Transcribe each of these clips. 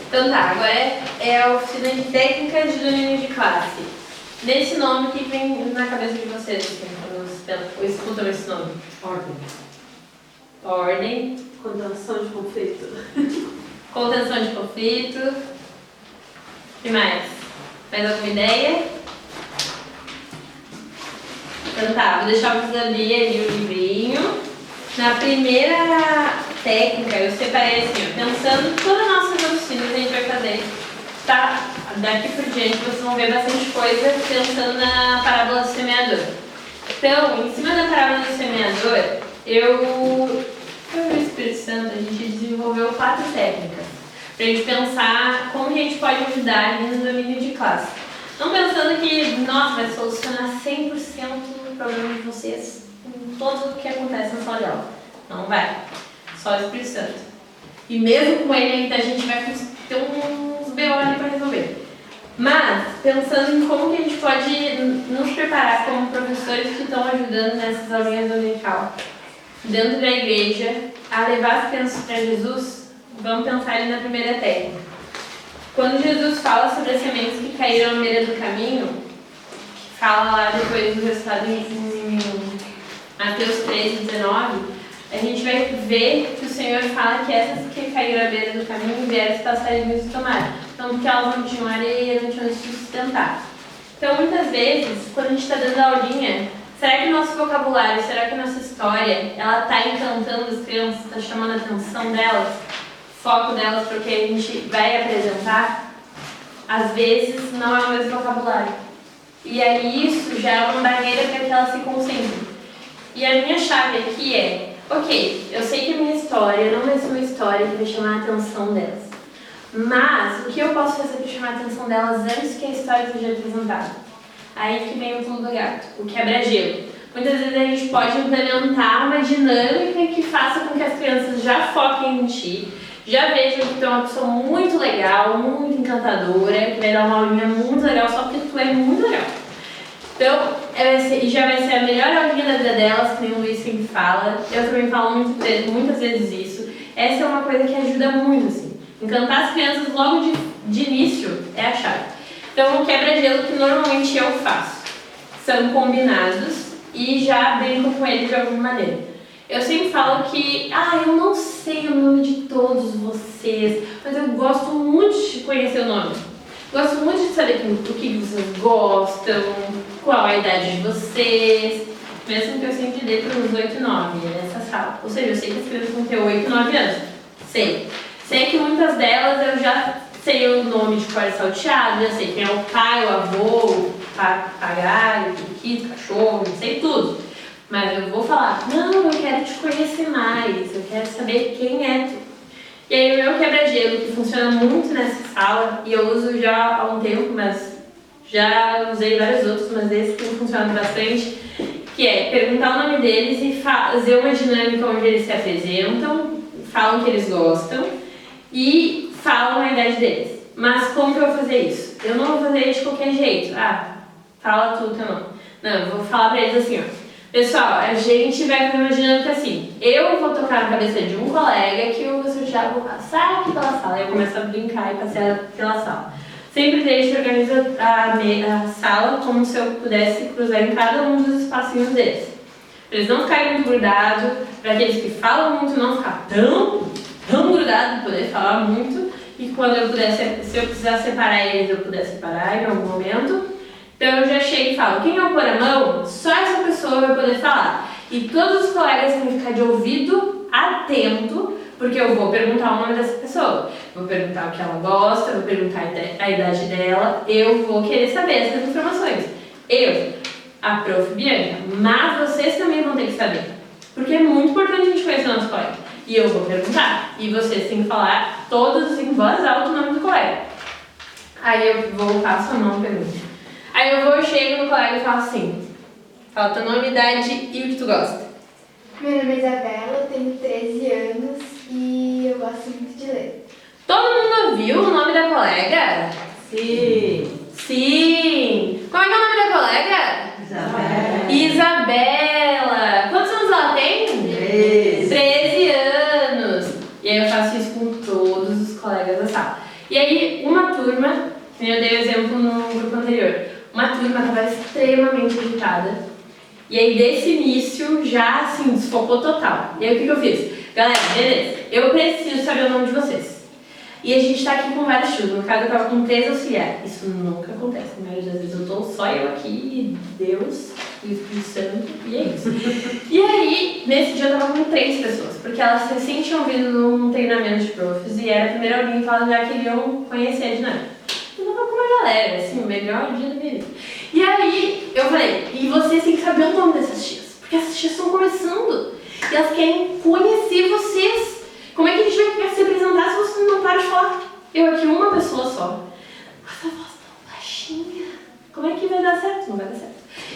Então tá, agora é a oficina de técnicas de domínio de classe. Nesse nome, o que vem na cabeça de vocês, assim, quando escutam esse nome? Ordem. Ordem. Contenção de conflito. Contenção de conflito. O que mais? Mais alguma ideia? Então tá, vou deixar vocês abrir ali o livrinho. Na primeira técnica, eu separei assim, ó, pensando que todas as nossas oficinas a gente vai fazer. Tá? Daqui por diante vocês vão ver bastante coisa pensando na parábola do semeador. Então, em cima da parábola do semeador, com o Espírito Santo, a gente desenvolveu 4 técnicas para a gente pensar como a gente pode ajudar ali no domínio de classe. Não pensando que, nossa, vai solucionar 100% do problema de vocês em tudo o que acontece na sala de aula. Não vai. Só o Espírito Santo. E mesmo com ele ainda a gente vai ter uns BO ali para resolver. Mas, pensando em como que a gente pode nos preparar como professores que estão ajudando nessas aulinhas dominical dentro da igreja a levar as crianças para Jesus, vamos pensar ali na primeira técnica. Quando Jesus fala sobre as sementes que caíram à beira do caminho, que fala lá depois do resultado em Mateus 13:19, a gente vai ver que o Senhor fala que essas que caíram à beira do caminho vieram os passarinhos e tomaram. Então, porque elas não tinham areia, não tinham onde se sustentar. Então, muitas vezes, quando a gente está dando aulinha, será que o nosso vocabulário, será que a nossa história, ela está encantando as crianças, está chamando a atenção delas, foco delas para o que a gente vai apresentar? Às vezes, não é o mesmo vocabulário. E aí, isso já é uma barreira para que elas se concentrem. E a minha chave aqui é, ok, eu sei que a minha história não vai ser uma história que vai chamar a atenção delas. Mas, o que eu posso fazer para chamar a atenção delas antes que a história seja apresentada? Aí que vem o pulo do gato, o quebra-gelo. Muitas vezes a gente pode implementar uma dinâmica que faça com que as crianças já foquem em ti, já vejam que tu é uma pessoa muito legal, muito encantadora, que vai dar uma aulinha muito legal só porque tu é muito legal. Então, já vai ser a melhor aulinha da vida delas, que nem o Luiz sempre fala. Eu também falo muitas vezes isso. Essa é uma coisa que ajuda muito, assim. Encantar as crianças logo de início é a chave. Então, o quebra-gelo que normalmente eu faço são combinados e já brinco com eles de alguma maneira. Eu sempre falo que, eu não sei o nome de todos vocês, mas eu gosto muito de conhecer o nome. Gosto muito de saber o que vocês gostam, qual a idade de vocês, mesmo que eu sempre dê para uns 8 e 9 nessa sala. Ou seja, eu sei que as crianças vão ter 8 e 9 anos. Sei que muitas delas eu já sei o nome de cor salteado, já sei quem é o pai, o avô, o papagaio, o periquito, cachorro, sei tudo. Mas eu vou falar, não, eu quero te conhecer mais, eu quero saber quem é tu. E aí o meu quebra-gelo, que funciona muito nessa sala, e eu uso já há um tempo, mas já usei vários outros, mas esse tem funcionado bastante, que é perguntar o nome deles e fazer uma dinâmica onde eles se apresentam, falam que eles gostam e falam a idade deles. Mas como que eu vou fazer isso? Eu não vou fazer isso de qualquer jeito. Fala tu teu nome. Não, eu vou falar pra eles assim, ó. Pessoal, a gente vai fazer uma dinâmica assim. Eu vou tocar na cabeça de um colega que o professor já vou passar aqui pela sala. Eu começo a brincar e passear pela sala. Sempre a gente organiza a sala como se eu pudesse cruzar em cada um dos espacinhos deles. Para eles não ficarem muito grudados, para aqueles que falam muito não ficar tão grudados, poder falar muito. E quando eu puder, se eu precisar separar eles, eu puder separar em algum momento. Então eu já chego e falo, quem eu pôr a mão, só essa pessoa vai poder falar. E todos os colegas vão ficar de ouvido atento, porque eu vou perguntar o nome dessa pessoa. Vou perguntar o que ela gosta, vou perguntar a idade dela, eu vou querer saber essas informações. Eu, a prof. Bianca, mas vocês também vão ter que saber. Porque é muito importante a gente conhecer o nosso colega. E eu vou perguntar, e vocês têm que falar todos em voz alta o nome do colega. Aí eu vou, passo a mão e pergunto. Aí eu chego no colega e falo assim, fala teu nome, idade e o que tu gosta. Meu nome é Isabela, eu tenho 13 anos e eu gosto muito de ler. Todo mundo ouviu o nome da colega? Sim! Como é que é o nome da colega? Isabela! Quantos anos ela tem? 13 anos! E aí eu faço isso com todos os colegas da sala. E aí, uma turma, que eu dei o exemplo no grupo anterior, uma turma estava extremamente agitada. E aí, desse início, já, assim, desfocou total. E aí, o que eu fiz? Galera, beleza, eu preciso saber o nome de vocês. E a gente tá aqui com vários tios. No caso, eu tava com 3 auxiliares. Isso nunca acontece. A maioria das vezes eu tô só eu aqui, Deus, o Espírito Santo, e é isso. E aí, nesse dia eu tava com 3 pessoas, porque elas recém tinham vindo num treinamento de profs e era a primeira aulinha que elas já queriam conhecer a dinâmica. Eu tava com uma galera, assim, o melhor dia da minha vida. E aí, eu falei, e vocês têm que saber o nome dessas tias, porque essas tias estão começando e elas querem conhecer vocês. Como é que a gente vai se apresentar se você não para de falar? Eu aqui, uma pessoa só. Essa voz tão baixinha. Como é que vai dar certo? Não vai dar certo.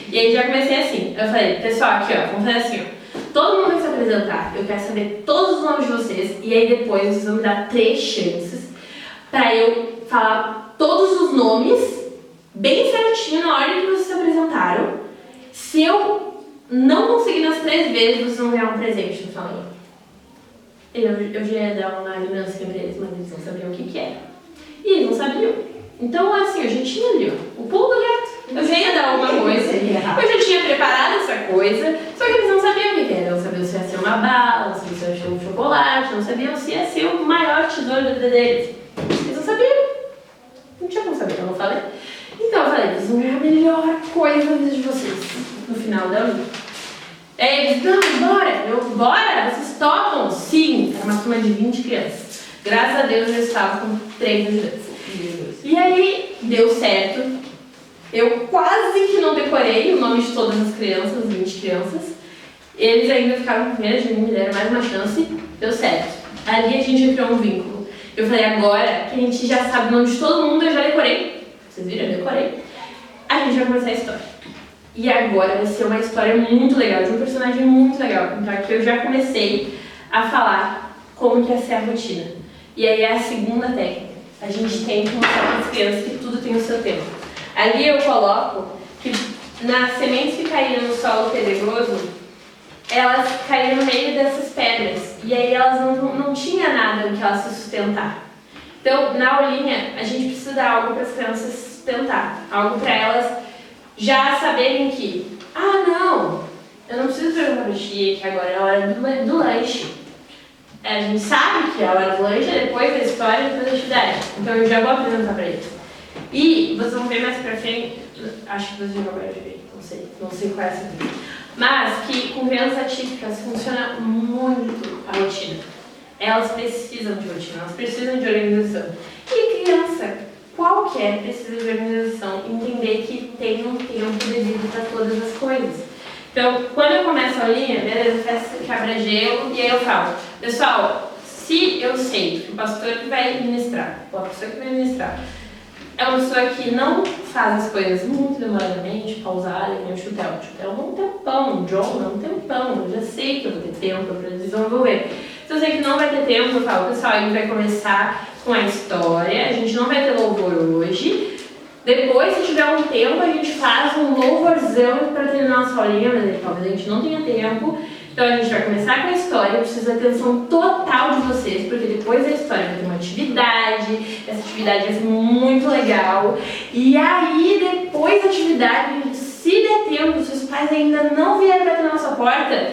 E aí já comecei assim. Eu falei, pessoal, aqui ó, vamos fazer assim ó. Todo mundo vai se apresentar. Eu quero saber todos os nomes de vocês. E aí depois vocês vão me dar 3 chances pra eu falar todos os nomes bem certinho na ordem que vocês se apresentaram. Se eu não conseguir nas 3 vezes, vocês vão ganhar um presente no final do ano. Eu já ia dar uma aliança pra eles, mas eles não sabiam o que era. E eles não sabiam. Então, assim, eu já tinha ali, ó, o pulo do gato. Eu já ia dar alguma coisa. Eu já tinha preparado essa coisa, só que eles não sabiam o que era. Não sabiam se ia ser uma bala, não sabiam se ia ser um chocolate, não sabiam se ia ser o maior tesouro da vida deles. Eles não sabiam. Não tinha como saber, eu não falei. Então, eu falei, eles vão ganhar a melhor coisa da vida de vocês no final da vida. Aí eles, não, bora! Bora? Vocês topam? Sim! Era uma turma de 20 crianças. Graças a Deus eu estava com 3 ajudantes. E aí, deu certo. Eu quase que não decorei o nome de todas as crianças, 20 crianças. Eles ainda ficaram com medo de mim, me deram mais uma chance. Deu certo. Ali a gente criou um vínculo. Eu falei, agora que a gente já sabe o nome de todo mundo, eu já decorei. Vocês viram? Eu decorei. A gente vai começar a história. E agora vai ser uma história muito legal, de um personagem muito legal. Então aqui eu já comecei a falar como que ia ser a rotina. E aí é a segunda técnica. A gente tem que mostrar para as crianças que tudo tem o seu tempo. Ali eu coloco que nas sementes que caíram no solo pedregoso, elas caíram no meio dessas pedras. E aí elas não tinham nada em que elas se sustentar. Então, na aulinha, a gente precisa dar algo para as crianças se sustentar. Algo para elas já saberem que, não, eu não preciso perguntar para a tia que agora é a hora do lanche. A gente sabe que a hora do lanche é depois da história e depois da atividade. Então eu já vou apresentar para eles. E vocês vão ver mais pra frente, acho que vocês já vão ver, não sei qual é essa vídeo. Mas que com crianças atípicas funciona muito a rotina. Elas precisam de rotina, elas precisam de organização. E criança qualquer precisa de organização, entender que tem um tempo devido para todas as coisas. Então, quando eu começo a aulinha, beleza, eu faço quebra-gelo e aí eu falo, pessoal, se eu sei que o pastor que vai ministrar, ou a pessoa que vai ministrar, é uma pessoa que não faz as coisas muito demoradamente, pausada, como o Chutel. O Chutel não tem tempão, o John não tem tempão, eu já sei que eu vou ter tempo para desenvolver. Se eu sei que não vai ter tempo, eu falo, pessoal, a gente vai começar com a história, a gente não vai ter louvor hoje. Depois, se tiver um tempo, a gente faz um louvorzão para terminar nossa aulinha, mas talvez a gente não tenha tempo. Então a gente vai começar com a história, eu preciso da atenção total de vocês, porque depois da história vai ter uma atividade, essa atividade vai ser muito legal. E aí, depois da atividade, se der tempo, se os pais ainda não vierem bater na nossa porta,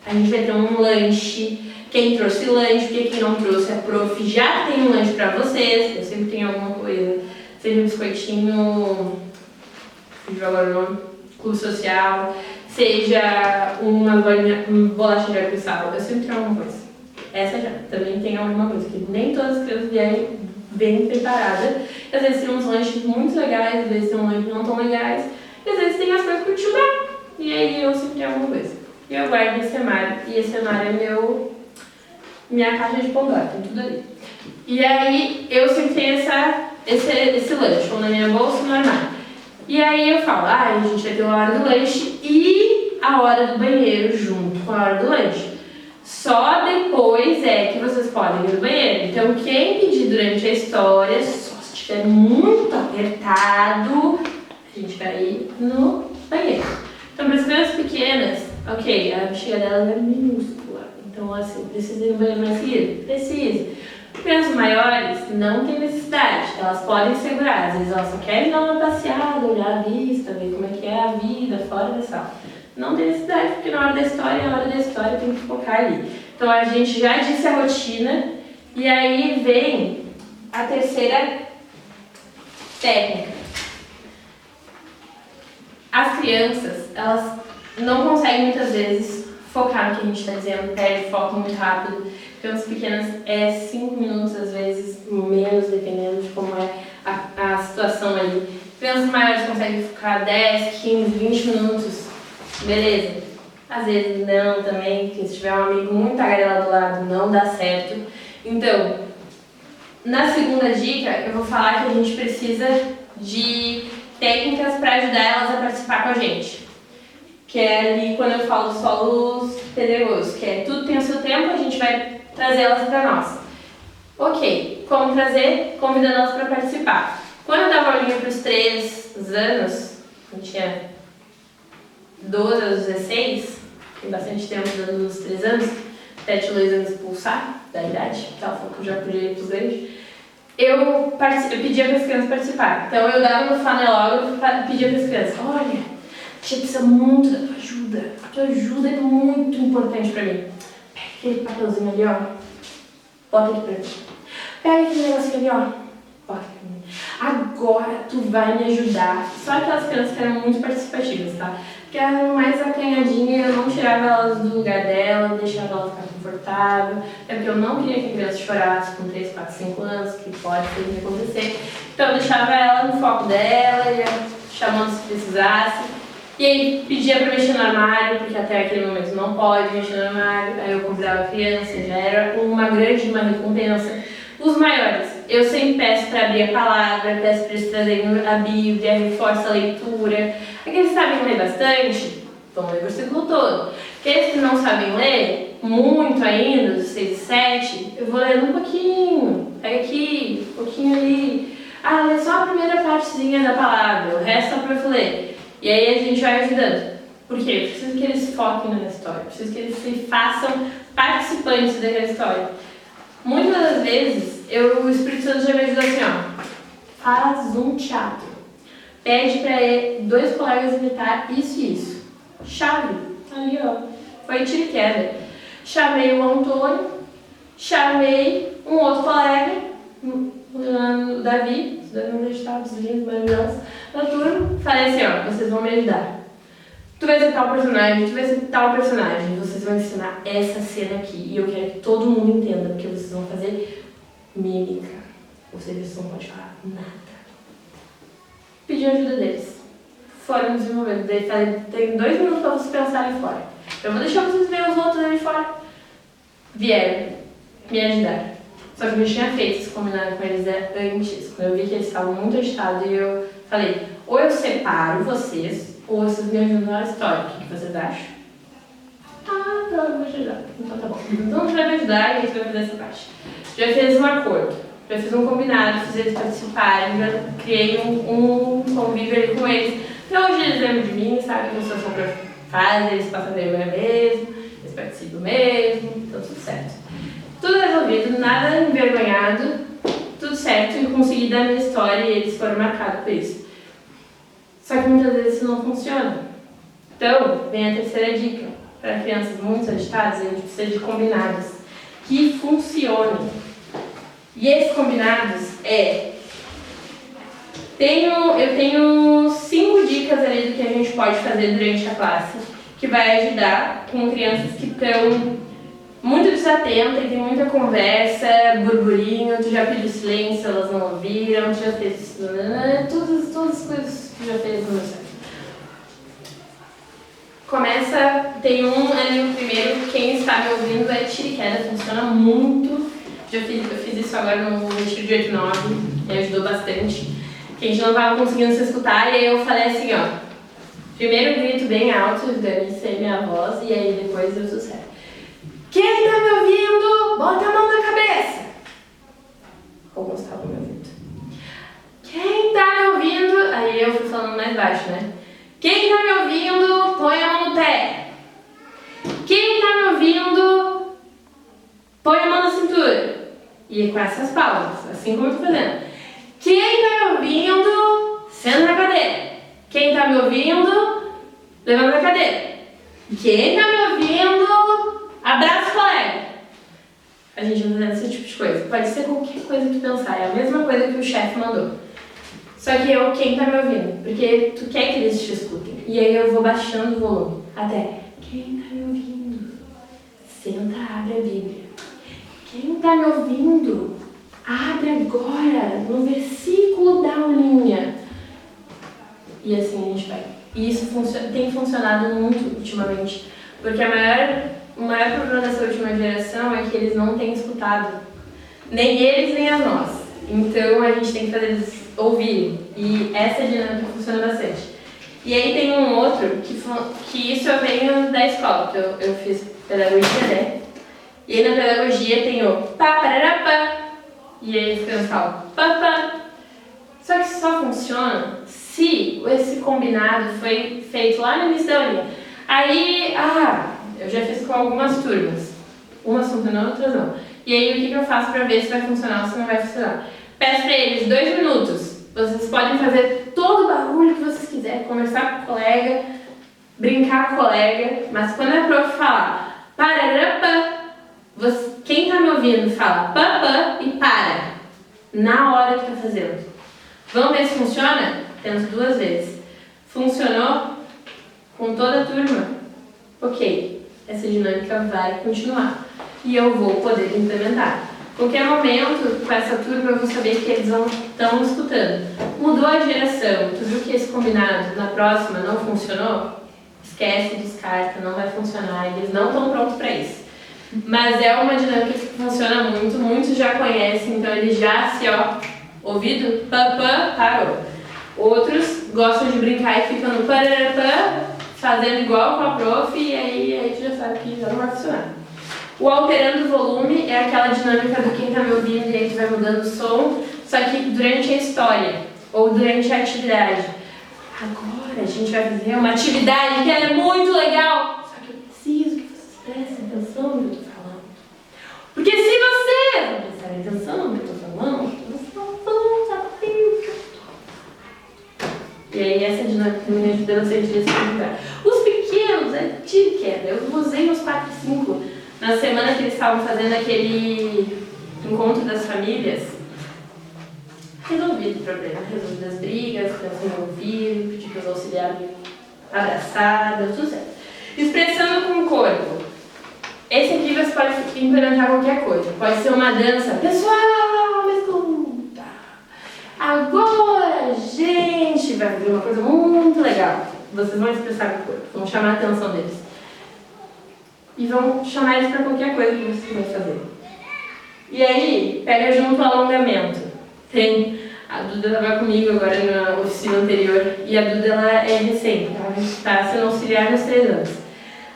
a gente vai ter um lanche. Quem trouxe lanche, porque quem não trouxe, a prof já tem um lanche pra vocês, eu sempre tenho alguma coisa, seja um biscoitinho, agora o nome, clube social, seja uma bolacha de arco e sal, eu sempre tenho alguma coisa. Essa já, também tem alguma coisa, que nem todas as crianças vierem bem preparadas. Às vezes tem uns lanches muito legais, às vezes tem uns lanches não tão legais, e às vezes tem as coisas pra te dar. E aí eu sempre tenho alguma coisa. E eu guardo esse armário, e esse armário é minha caixa de Pandora, tem tudo ali. E aí eu sempre tenho esse lanche, ou na minha bolsa ou no armário. E aí eu falo, a gente vai ter a hora do lanche e a hora do banheiro junto com a hora do lanche. Só depois é que vocês podem ir no banheiro. Então quem pedir durante a história, só se estiver muito apertado, a gente vai ir no banheiro. Então para as crianças pequenas, ok, a bexiga delas é minúscula. Então assim, precisa ir no banheiro mais seguido? Precisa. Crianças maiores não tem necessidade, elas podem segurar, às vezes elas só querem dar uma passeada, olhar a vista, ver como é que é a vida fora da sala. Não tem necessidade, porque na hora da história tem que focar ali. Então a gente já disse a rotina, e aí vem a terceira técnica. As crianças, elas não conseguem muitas vezes focar no que a gente está dizendo, perde foco muito rápido. Crianças pequenas é 5 minutos, às vezes, menos, dependendo de como é a situação ali. Crianças maiores conseguem focar 10, 15, 20 minutos, beleza. Às vezes não também, porque se tiver um amigo muito tagarela do lado, não dá certo. Então, na segunda dica, eu vou falar que a gente precisa de técnicas para ajudar elas a participar com a gente. Que é ali quando eu falo solos pedregosos, que é tudo tem o seu tempo, a gente vai trazer elas para nós. Ok, como trazer? Convidando elas para participar. Quando eu dava aulinha para os 3 anos, eu tinha 12 aos 16, tem bastante tempo dando os 3 anos, até a Luísa me expulsar da idade, porque ela falou que eu já podia ir para os grandes. Eu pedia para as crianças participar. Então eu dava no fanelógrafo e pedia para as crianças, olha, a gente precisa muito da tua ajuda. A tua ajuda é muito importante para mim. Pega aquele papelzinho ali, ó. Bota aqui pra mim. Pega aquele negocinho ali, ó. Bota aqui pra mim. Agora tu vai me ajudar. Só aquelas crianças que eram muito participativas, tá? Porque elas eram mais acanhadinhas, eu não tirava elas do lugar dela, deixava ela ficar confortável. É porque eu não queria que a criança chorasse com 3, 4, 5 anos, que pode sempre acontecer. Então eu deixava ela no foco dela, ia chamando se precisasse. E aí pedia para mexer no armário, porque até aquele momento não pode mexer no armário. Aí eu convidava a criança, já era uma recompensa. Os maiores, eu sempre peço para abrir a palavra, peço para eles trazerem a Bíblia, reforço a leitura. Aqueles que sabem ler bastante, vão ler o versículo todo. Aqueles que não sabem ler, muito ainda, dos 6 e 7, eu vou lendo um pouquinho. Pega aqui, um pouquinho ali. Ah, lê só a primeira partezinha da palavra, o resto só para eu ler. E aí a gente vai ajudando. Por quê? Eu preciso que eles foquem na história. Eu preciso que eles se façam participantes daquela história. Muitas das vezes, o Espírito Santo já me ajuda assim, ó. Faz um teatro. Pede para 2 colegas imitar isso e isso. Chave. Ali, ó. Foi tiro e queda. Chamei o Antônio. Chamei um outro colega, o Davi. Os dois não estavam lindos, maravilhosos. Na turma, falei assim, ó, vocês vão me ajudar. Tu vai ser tal personagem, tu vai ser tal personagem. Vocês vão ensinar essa cena aqui. E eu quero que todo mundo entenda, porque vocês vão fazer mímica. Ou seja, vocês não podem falar nada. Pedi a ajuda deles. Foram desenvolvendo. Daí falei, tem 2 minutos para vocês pensarem fora. Eu vou deixar vocês verem os outros ali fora. Vieram me ajudar. Só que eu já tinha feito esse combinado com eles antes. Quando eu vi que eles estavam muito agitados, e eu falei, ou eu separo vocês, ou vocês me ajudam na história. O que vocês acham? Ah, tá, eu vou te ajudar. Então tá bom. Então você vai me ajudar e a gente vai fazer essa parte. Já fiz um acordo, já fiz um combinado, fiz eles participarem, já criei um convívio ali com eles. Então hoje eles lembram de mim, sabem que eu sou pra fazer, eles passam vergonha mesmo, eles participam mesmo, então tudo certo. Tudo resolvido, nada envergonhado, tudo certo, e consegui dar a minha história e eles foram marcados por isso. Só que muitas vezes isso não funciona. Então, vem a terceira dica. Para crianças muito agitadas, a gente precisa de combinados que funcionem. E esses combinados eu tenho 5 dicas ali do que a gente pode fazer durante a classe, que vai ajudar com crianças que estão muito desatentas, tem muita conversa, burburinho, tu já pediu silêncio, elas não ouviram, tu já fez todas as coisas que tu já fez no meu certo. Tem ali o primeiro, quem está me ouvindo é tiro e queda, funciona muito. Eu fiz isso agora no retiro de 8/9, me ajudou bastante. Que a gente não estava conseguindo se escutar, e aí eu falei assim, ó. Primeiro grito bem alto, deve ser minha voz, e aí depois eu sucesso. Quem tá me ouvindo, bota a mão na cabeça. Como estava me ouvindo? Quem tá me ouvindo, aí eu fui falando mais baixo, né? Quem tá me ouvindo, põe a mão no pé. Quem tá me ouvindo, põe a mão na cintura. E com essas pausas, assim como eu tô fazendo. Quem tá me ouvindo, senta na cadeira. Quem tá me ouvindo, levanta a cadeira. Quem tá me ouvindo, abraça o colega. A gente vai fazendo esse tipo de coisa. Pode ser qualquer coisa que tu pensar. É a mesma coisa que o chefe mandou. Só que eu, quem tá me ouvindo? Porque tu quer que eles te escutem. E aí eu vou baixando o volume. Até, quem tá me ouvindo? Senta, abre a Bíblia. Quem tá me ouvindo? Abre agora no versículo da aulinha. E assim a gente vai. E isso tem funcionado muito ultimamente. Porque o maior problema dessa última geração é que eles não têm escutado. Nem eles, nem a nós. Então a gente tem que fazer eles ouvirem. E essa dinâmica funciona bastante. E aí tem um outro que isso eu venho da escola, que eu fiz pedagogia, né? E aí na pedagogia tem o pá, pararapá. E aí as crianças falam pá, pá. Só que isso só funciona se esse combinado foi feito lá no início da aulinha. Aí, eu já fiz com algumas turmas. Umas funcionam, outras não. E aí o que eu faço pra ver se vai funcionar ou se não vai funcionar? Peço pra eles 2 minutos. Vocês podem fazer todo o barulho que vocês quiserem, conversar com o colega, brincar com o colega, mas quando a prof falar pararapá, quem tá me ouvindo fala papá e para. Na hora que tá fazendo. Vamos ver se funciona? Tento 2 vezes. Funcionou? Com toda a turma? Ok, essa dinâmica vai continuar. E eu vou poder implementar. Qualquer momento, com essa turma, eu vou saber que eles estão escutando. Mudou a geração, tu viu que esse combinado na próxima não funcionou? Esquece, descarta, não vai funcionar, eles não estão prontos para isso. Mas é uma dinâmica que funciona muito, muitos já conhecem, então eles já ouvido, papá, parou. Outros gostam de brincar e ficam no pararapá, fazendo igual com a prof, e aí a gente já sabe que já não vai funcionar. O alterando o volume é aquela dinâmica do quem está me ouvindo e aí tu vai mudando o som, só que durante a história ou durante a atividade. Agora a gente vai fazer uma atividade que é muito legal, só que eu preciso que vocês prestem atenção no que eu estou falando. Porque se vocês não prestarem atenção no que eu estou falando, vocês não vão saber o que eu estou. E aí essa dinâmica me ajuda bastante nesse lugar. Os pequenos, é tiro queda. Eu usei os 4 e 5 na semana que eles estavam fazendo aquele encontro das famílias. Resolvido o problema, resolvido as brigas, crianças não ouviram, pedi para os auxiliares abraçar, deu tudo certo. Expressando com o corpo. Esse aqui você pode implementar qualquer coisa. Pode ser uma dança. Pessoal, me escuta. Agora a gente vai fazer uma coisa muito legal. Vocês vão expressar com o corpo, vão chamar a atenção deles. E vão chamar eles para qualquer coisa que vocês vão fazer. E aí, pega junto o alongamento. A Duda estava comigo agora na oficina anterior, e a Duda ela é recente, ela está sendo auxiliar nos 3 anos.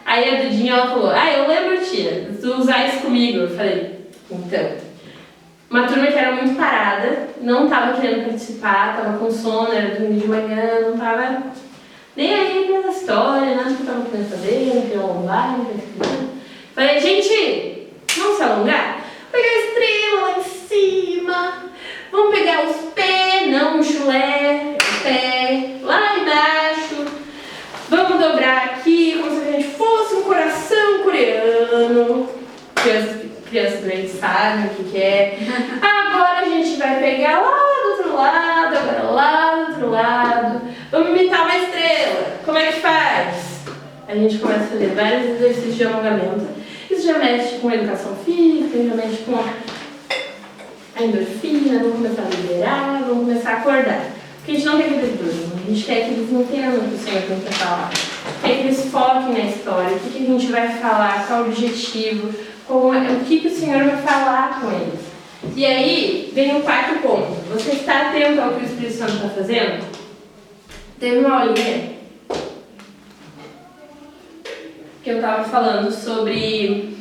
Aí a Dudinha ela falou, eu lembro, tia, tu usar isso comigo. Eu falei, então, uma turma que era muito parada, não estava querendo participar, estava com sono, era domingo de manhã, não estava nem aí pela história, nada que eu estava querendo fazer, não queria alongar, não queria fazer. Falei, gente, vamos se alongar? Pegar a estrela lá em cima, vamos pegar os pés, não o chulé, o pé, lá embaixo. Vamos dobrar aqui, como se a gente fosse um coração coreano. Crianças grandes sabem o que é. Agora a gente vai pegar lá do outro lado, agora lá do outro lado. Vamos imitar uma estrela. Como é que faz? A gente começa a fazer vários exercícios de alongamento. Isso já mexe com a educação física, já mexe com a endorfina, vamos começar a liberar, vamos começar a acordar. Porque a gente não quer que eles durmam, a gente quer que eles entendam o que o Senhor tem para falar. Quer que eles foquem na história, o que a gente vai falar, qual o objetivo, o que o Senhor vai falar com eles. E aí vem o 4º ponto. Você está atento ao que o Espírito Santo está fazendo? Teve uma aulinha que eu estava falando sobre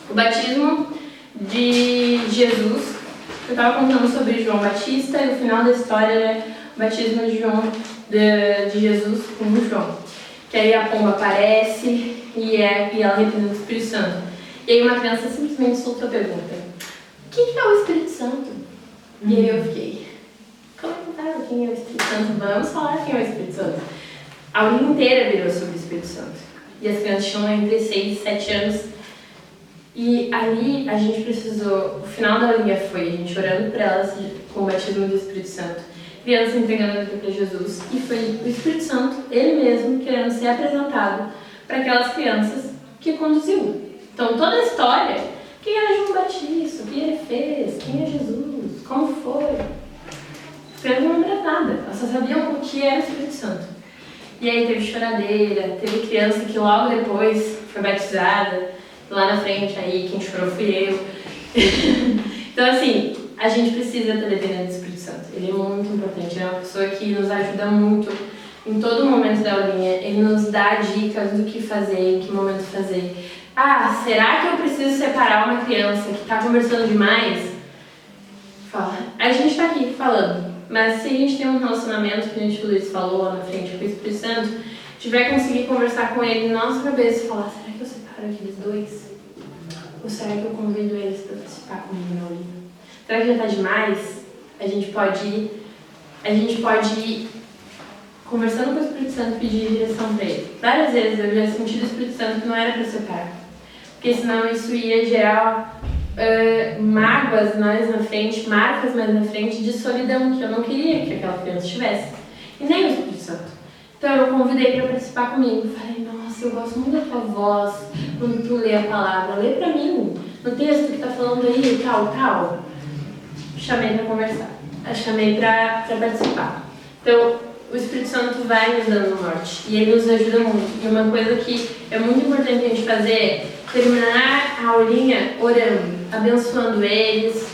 o batismo de Jesus. Eu estava contando sobre João Batista e o final da história é o batismo de Jesus com João. Que aí a pomba aparece e ela representa o Espírito Santo. E aí uma criança simplesmente soltou a pergunta: o quem que é o Espírito Santo? E aí eu fiquei, como é que tá? Quem é o Espírito Santo? Vamos falar quem é o Espírito Santo. A aulinha inteira virou sobre o Espírito Santo. E as crianças tinham entre 6 e 7 anos. E ali a gente precisou, o final da aulinha foi a gente orando por elas com o batismo do Espírito Santo, crianças entregando a vida para Jesus, e foi o Espírito Santo, ele mesmo, querendo ser apresentado para aquelas crianças que conduziu. Então toda a história, quem era João Batista, o que ele fez, quem é Jesus, como foi, as crianças não lembravam nada, elas só sabiam o que era o Espírito Santo. E aí teve choradeira, teve criança que logo depois foi batizada, lá na frente, aí quem chorou fui eu. Então assim, a gente precisa estar dependendo do Espírito Santo. Ele é muito importante, ele é uma pessoa que nos ajuda muito em todo momento da aulinha. Ele nos dá dicas do que fazer, em que momento fazer. Ah, será que eu preciso separar uma criança que está conversando demais? Fala. A gente está aqui falando, mas se a gente tem um relacionamento, que a gente Luiz falou lá na frente com o Espírito Santo, tiver conseguir conversar com ele na nossa cabeça e falar, será que eu separo aqueles dois? Ou será que eu convido eles para participar comigo na aulinha? Será que já está demais? A gente pode ir conversando com o Espírito Santo e pedir direção para ele. Várias vezes eu já senti do Espírito Santo que não era para separar, porque senão isso ia gerar mágoas mais na frente, marcas mais na frente de solidão, que eu não queria que aquela criança tivesse. E nem o Espírito Santo. Então eu convidei para participar comigo. Falei, nossa, eu gosto muito da tua voz quando tu lê a palavra. Lê para mim, no texto que tá falando aí, tal. Chamei para conversar. Chamei para participar. Então, o Espírito Santo vai nos dando norte. E ele nos ajuda muito. E uma coisa que é muito importante a gente fazer é terminar a aulinha orando, abençoando eles,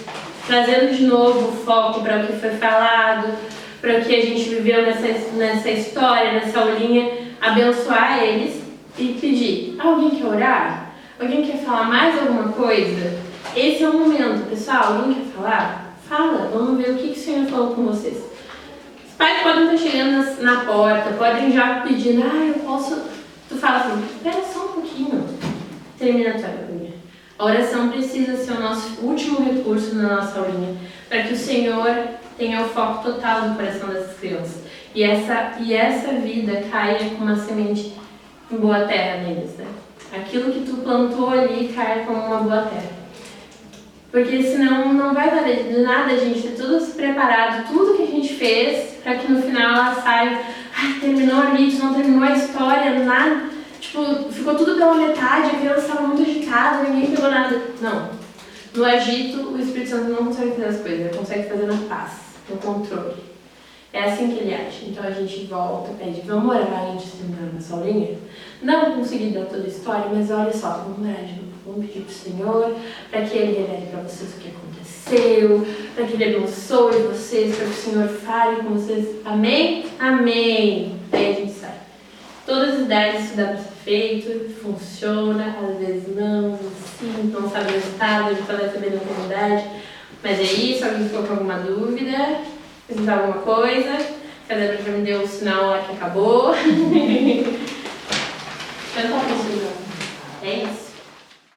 trazendo de novo o foco para o que foi falado, para o que a gente viveu nessa história, nessa aulinha, abençoar eles e pedir, alguém quer orar? Alguém quer falar mais alguma coisa? Esse é o momento, pessoal, alguém quer falar? Fala, vamos ver o que o Senhor falou com vocês. Os pais podem estar chegando na porta, podem já pedindo, eu posso... Tu fala assim, espera só um pouquinho, termina a tua aulinha. A oração precisa ser o nosso último recurso na nossa aulinha, para que o Senhor tenha o foco total do coração dessas crianças. E essa vida caia como uma semente em boa terra neles, né? Aquilo que tu plantou ali cai como uma boa terra. Porque senão não vai valer de nada a gente ter tudo preparado, tudo que a gente fez, para que no final ela saia, terminou ali, tu não terminou a história, nada. Tipo, ficou tudo pela metade, a criança estava muito agitada, ninguém pegou nada. Não. No agito, o Espírito Santo não consegue fazer as coisas, ele consegue fazer na paz, no controle. É assim que ele age. Então a gente volta, pede, vamos orar antes de terminar a nossa aulinha? Não consegui dar toda a história, mas olha só, vamos orar de novo. Vamos pedir para o Senhor, para que Ele revele para vocês o que aconteceu, para que Ele abençoe vocês, para que o Senhor fale com vocês. Amém? Amém. Aí a gente sai. Todas as ideias isso dá para ser feito, funciona, às vezes não, às vezes sim, não sabe o resultado, a gente só vai saber na comunidade. Mas é isso, alguém ficou com alguma dúvida, perguntar alguma coisa, a Débora já me deu o sinal lá que acabou. Eu não posso, é isso.